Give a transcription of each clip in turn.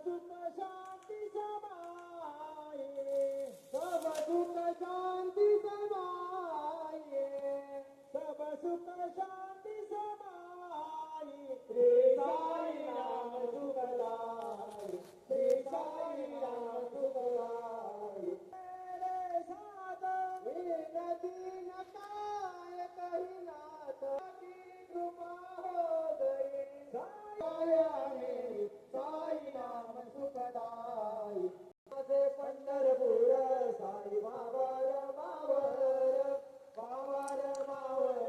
सुख शांति समाये, सब सुख शांति समाये, सब सुख शांति समाये। श्री साई राम सुखदाई, श्री साई राम सुखदाई। मेरे साथ विनती न काय कही नाथ की कृपा हो गई। साई राम सुखदाई, पंढरपूर साई बाबा रमावर, बाबा रमावर,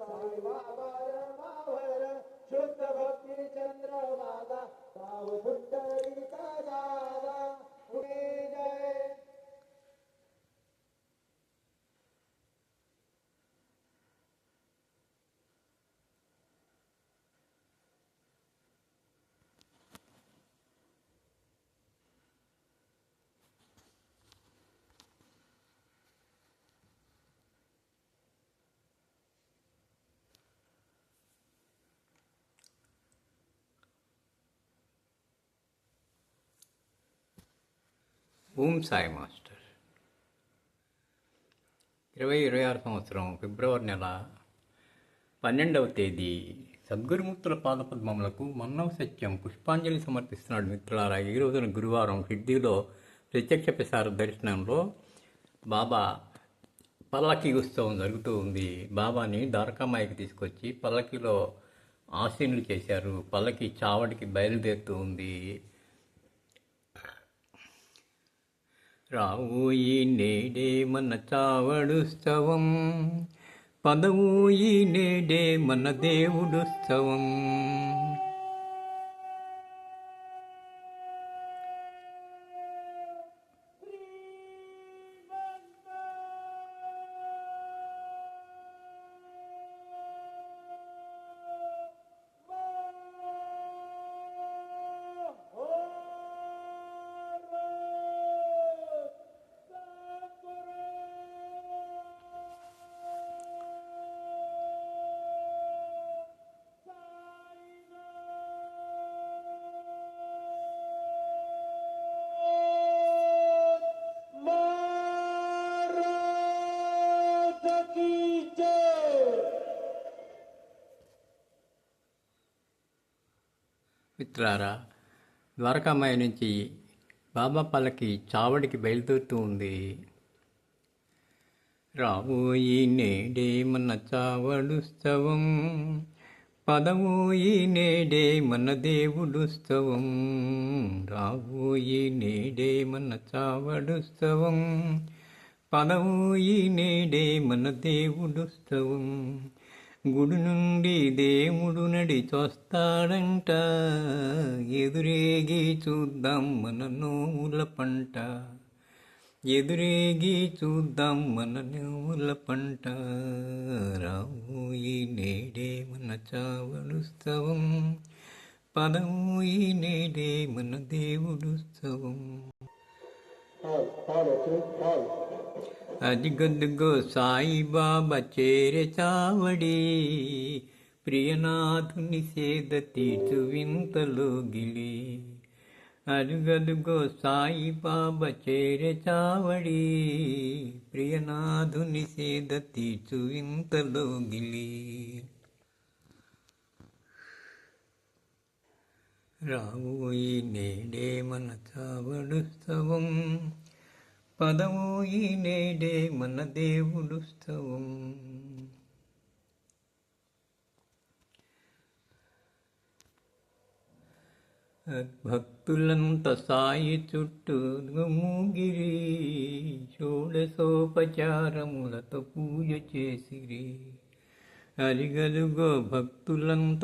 साई बाबा रमावर, शुद्ध भक्ती चंद्रभागा, साव पुंडरीका दादा, पुणे जय। ఓం సాయి మాస్టర్ 2026 సంవత్సరం ఫిబ్రవరి నెల 12వ తేదీ సద్గురుమూర్తుల పాదపద్మములకు మన్నవ సత్యం పుష్పాంజలి సమర్పిస్తున్నాడు. మిత్రులారా, ఈ రోజున గురువారం షిర్డీలో ప్రత్యక్ష ప్రసార దర్శనంలో బాబా పల్లకి ఉత్సవం జరుగుతూ ఉంది. బాబాని ద్వారకామాయికి తీసుకొచ్చి పల్లకిలో ఆసీనులు చేశారు. పల్లకి చావడికి బయలుదేరుతూ ఉంది. రావోయి నేడే మన చావడుత్సవం, పదవోయి నేడే మన దేవుడుత్సవం. మిత్రులారా, ద్వారకామాయి నుంచి బాబా పల్లకి చావడికి బయలుదేరుతూ ఉంది. రావోయి నేడే మన చావడుత్సవం, పదవోయి నేడే మన దేవుడుత్సవం. రావోయి నేడే మన చావడుత్సవం, పదవోయి నేడే మన దేవుడుత్సవం. గుడి నుండి దేవుడు నడిచొస్తాడంట, ఎదురేగి చూద్దాం మన నోముల పంట, ఎదురేగి చూద్దాం మన నోముల పంట. రావోయి నేడే మన చావడుత్సవం, పదవోయి నేడే మన దేవుడుత్సవం. అదిగదుగో సాయిబాబా చేరే చావడి, ప్రియనాథుని సేద తీర్చు వింతలో గిలి. అదిగదుగో సాయిబాబా చేరే చావడి, ప్రియనాథుని సేద తీర్చు వింతలో గిలి. రావోయి నేడే మన చావడుత్సవం, పదవోయి నేడే మన దేవుడుత్సవం. భక్తులంత సాయి చుట్టూ మూగిరి, షోడశోపచారములతో పూజ చేసిరి. అరిగలుగో భక్తులంత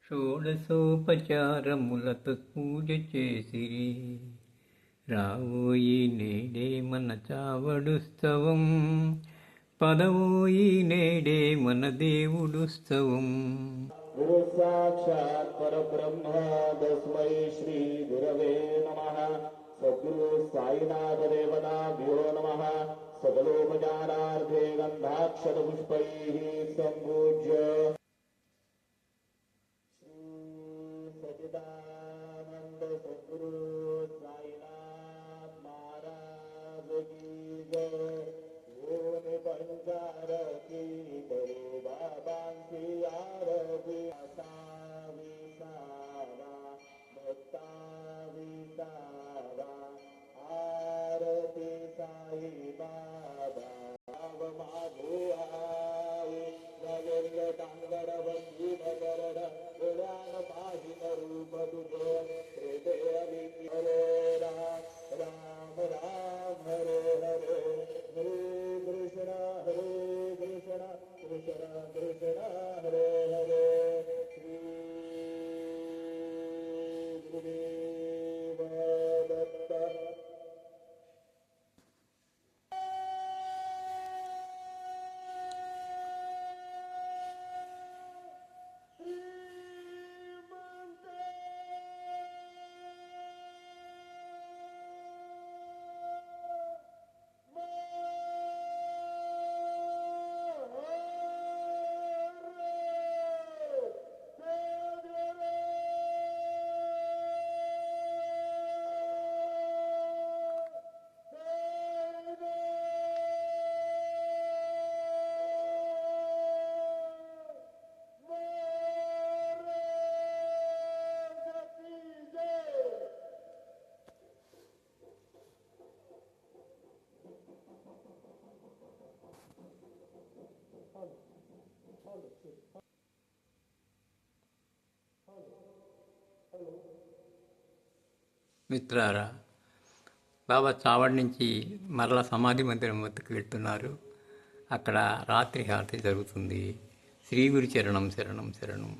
షోడశోపచారములతో పూజ చేసిరి. రావోయి నేడే మన చావడుత్సవం, పదవోయి నేడే మన దేవుడుత్సవం. గురు సాక్షాత్ పరబ్రహ్మ తస్మై శ్రీ గురవే నమః. సద్గురు సాయినాథ దేవతాభ్యో నమః. సకలోపచారార్థే గంధాక్షర పుష్పైః సంపూజ్య की जय ओम पंचारती करू बाबांची आरती विसावा भक्ता विसावा आरती साई बाबा मागो आई नगेंद्र टांगड बंदी नगरड गुणान पाहिन रूप तुझ हृदय हरे राम राम राम हरे हरे हरे कृष्ण कृष्ण कृष्ण हरे हरे श्री गुरुदेव दत्त మిత్రులారా, బాబా చావడి నుంచి మరల సమాధి మందిరం వద్దకు వెళ్తున్నారు. అక్కడ రాత్రి హారతి జరుగుతుంది. శ్రీ గురు చరణం శరణం శరణం.